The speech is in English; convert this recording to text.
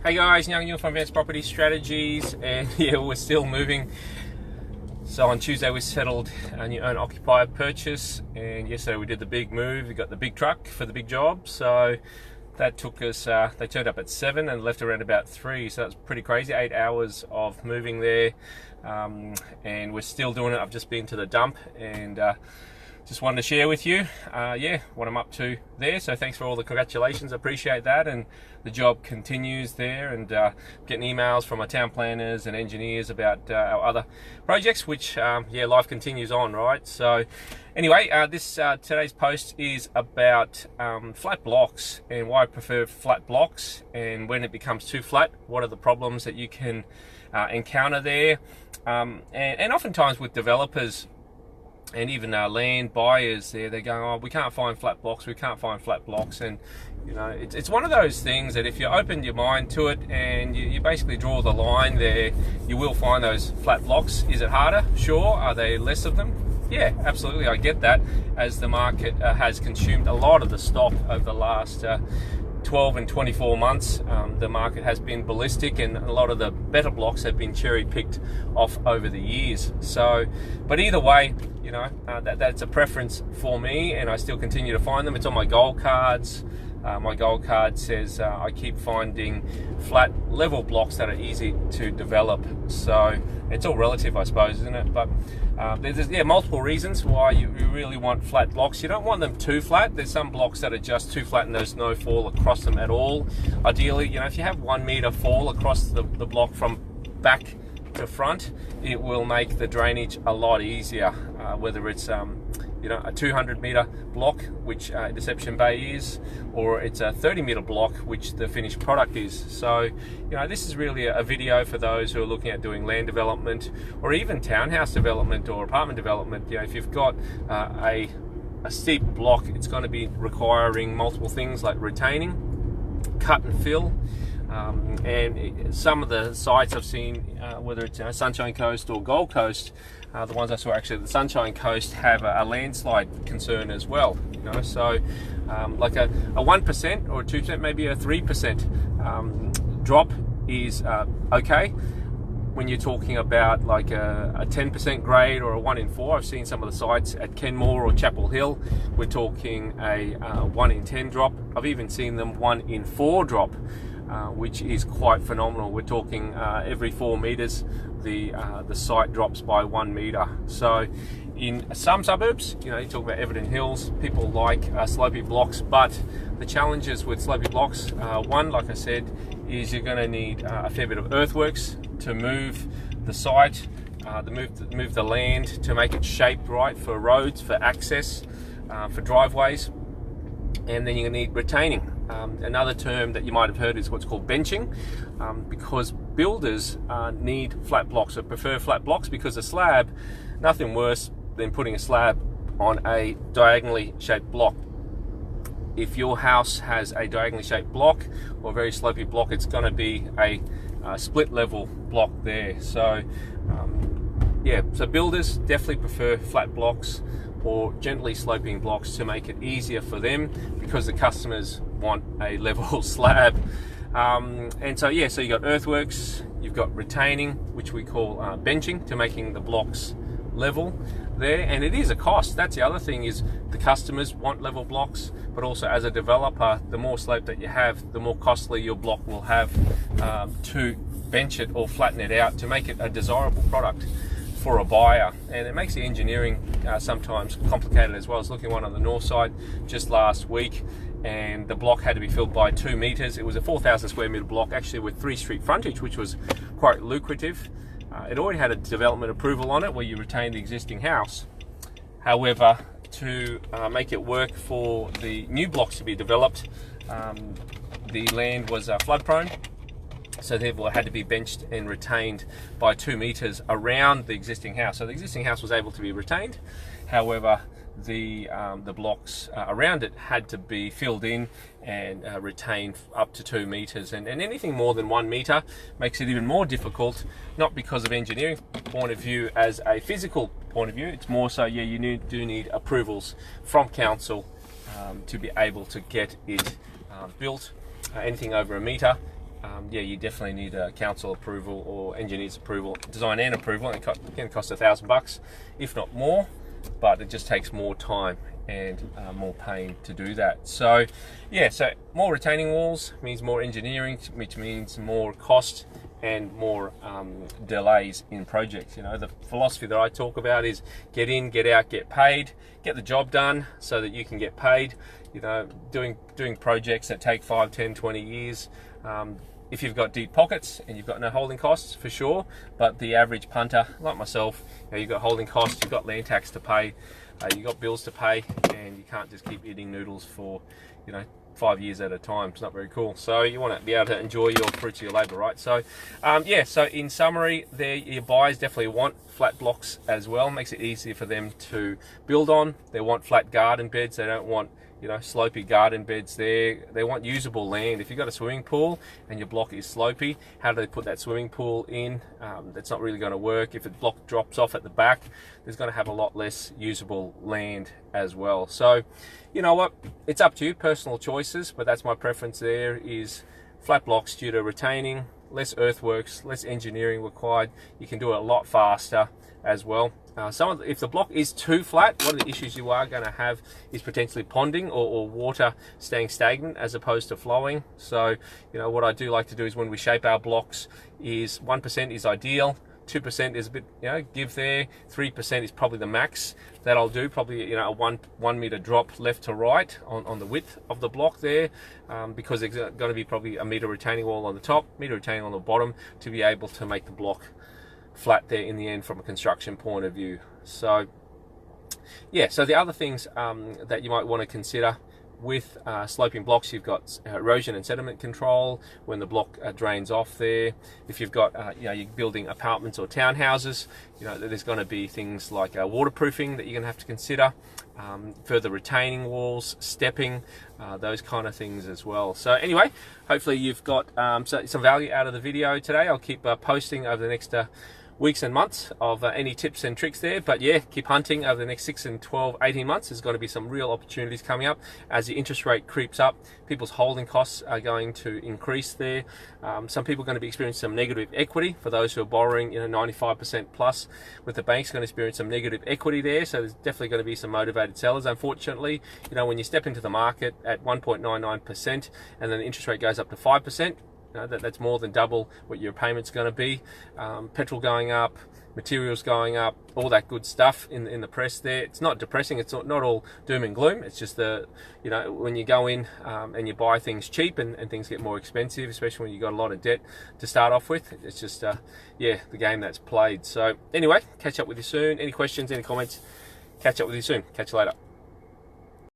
Hey guys, Young Neil from Advanced Property Strategies, and yeah, we're still moving. So on Tuesday we settled a new owner occupier purchase, and yesterday we did the big move. We got the big truck for the big job, so that took us, they turned up at 7 and left around about 3, so that's pretty crazy. 8 hours of moving there, and we're still doing it. I've just been to the dump and just wanted to share with you what I'm up to there. So thanks for all the congratulations, I appreciate that. And the job continues there, and getting emails from our town planners and engineers about our other projects, which life continues on, right? So anyway, today's post is about flat blocks and why I prefer flat blocks, and when it becomes too flat, what are the problems that you can encounter there. And oftentimes with developers and even land buyers there, they're going, oh, we can't find flat blocks, and you know, it's one of those things that if you open your mind to it and you basically draw the line there, you will find those flat blocks. Is it harder? Sure. Are there less of them? Yeah, absolutely, I get that, as the market has consumed a lot of the stock over the last 12 and 24 months. The market has been ballistic, and a lot of the better blocks have been cherry picked off over the years. So, but either way, you know, that's a preference for me, and I still continue to find them. It's on my gold cards. My gold card says I keep finding flat level blocks that are easy to develop. So it's all relative, I suppose, isn't it? But there's multiple reasons why you really want flat blocks. You don't want them too flat. There's some blocks that are just too flat and there's no fall across them at all. Ideally, you know, if you have 1 meter fall across the block from back to front, it will make the drainage a lot easier. Whether it's a 200 meter block, which Deception Bay is, or it's a 30 meter block, which the finished product is. So, you know, this is really a video for those who are looking at doing land development, or even townhouse development or apartment development. You know, if you've got a steep block, it's going to be requiring multiple things like retaining, cut and fill. And some of the sites I've seen, whether it's Sunshine Coast or Gold Coast, the ones I saw actually at the Sunshine Coast have a landslide concern as well. You know, so like a 1% or a 2%, maybe a 3% drop is okay. When you're talking about like a 10% grade or a 1 in 4, I've seen some of the sites at Kenmore or Chapel Hill, we're talking a 1 in 10 drop. I've even seen them 1 in 4 drop. Which is quite phenomenal. We're talking every 4 meters, the site drops by 1 meter. So in some suburbs, you know, you talk about Everton Hills, people like slopey blocks, but the challenges with slopey blocks, one, like I said, is you're going to need a fair bit of earthworks to move the site, move the land to make it shaped right for roads, for access, for driveways, and then you're going to need retaining. Another term that you might have heard is what's called benching, because builders need flat blocks, or prefer flat blocks, because a slab, nothing worse than putting a slab on a diagonally shaped block. If your house has a diagonally shaped block or a very slopey block, it's going to be a split level block there. So so builders definitely prefer flat blocks or gently sloping blocks to make it easier for them, because the customers want a level slab. And so you got earthworks, you've got retaining, which we call benching, to making the blocks level there. And it is a cost. That's the other thing, is the customers want level blocks, but also as a developer, the more slope that you have, the more costly your block will have to bench it or flatten it out to make it a desirable product for a buyer. And it makes the engineering sometimes complicated as well. I was looking at one on the north side just last week, and the block had to be filled by 2 meters. It was a 4,000 square meter block, actually with 3 street frontage, which was quite lucrative. It already had a development approval on it where you retain the existing house. However, to make it work for the new blocks to be developed, the land was flood prone. So therefore it had to be benched and retained by 2 meters around the existing house. So the existing house was able to be retained. However, the blocks around it had to be filled in and retained up to 2 meters. And anything more than 1 meter makes it even more difficult, not because of engineering point of view, as a physical point of view. It's more so, you do need approvals from council to be able to get it built. Anything over 1 meter yeah, you definitely need a council approval or engineer's approval, design and approval. It can cost $1,000, if not more, but it just takes more time and more pain to do that. So yeah, so more retaining walls means more engineering, which means more cost and more delays in projects. You know, the philosophy that I talk about is get in, get out, get paid, get the job done so that you can get paid. You know, doing projects that take 5, 10, 20 years, if you've got deep pockets and you've got no holding costs, for sure, but the average punter like myself, you know, you've got holding costs, you've got land tax to pay, you've got bills to pay, and you can't just keep eating noodles for, you know, 5 years at a time. It's not very cool. So you want to be able to enjoy your fruits of your labor, right? So yeah, so in summary, your buyers definitely want flat blocks as well. Makes it easier for them to build on. They want flat garden beds. They don't want, you know, slopey garden beds there. They want usable land. If you've got a swimming pool and your block is slopey, how do they put that swimming pool in? That's not really going to work. If the block drops off at the back, there's going to have a lot less usable land as well. So, you know what? It's up to you, personal choices, but that's my preference there is flat blocks due to retaining, less earthworks, less engineering required. You can do it a lot faster as well. If the block is too flat, one of the issues you are going to have is potentially ponding or water staying stagnant as opposed to flowing. So, you know, what I do like to do is when we shape our blocks is 1% is ideal, 2% is a bit, you know, give there, 3% is probably the max that I'll do, probably, you know, a 1 meter drop left to right on the width of the block there, because there's going to be probably a meter retaining wall on the top, meter retaining on the bottom to be able to make the block flat there in the end from a construction point of view. So yeah, so the other things that you might want to consider with sloping blocks, you've got erosion and sediment control when the block drains off there. If you've got you know, you're building apartments or townhouses, you know, there's going to be things like waterproofing that you're going to have to consider, further retaining walls, stepping, those kind of things as well. So anyway, hopefully you've got some value out of the video today. I'll keep posting over the next weeks and months of any tips and tricks there, but yeah, keep hunting over the next 6 and 12, 18 months. There's going to be some real opportunities coming up as the interest rate creeps up. People's holding costs are going to increase there. Some people are going to be experiencing some negative equity. For those who are borrowing, you know, 95% plus with the banks, going to experience some negative equity there. So there's definitely going to be some motivated sellers. Unfortunately, you know, when you step into the market at 1.99% and then the interest rate goes up to 5%, you know, that's more than double what your payment's going to be. Petrol going up, materials going up, all that good stuff in the press there. It's not depressing. It's not all doom and gloom. It's just you know, when you go in and you buy things cheap and things get more expensive, especially when you've got a lot of debt to start off with. It's just yeah, the game that's played. So anyway, catch up with you soon. Any questions, any comments? Catch up with you soon. Catch you later.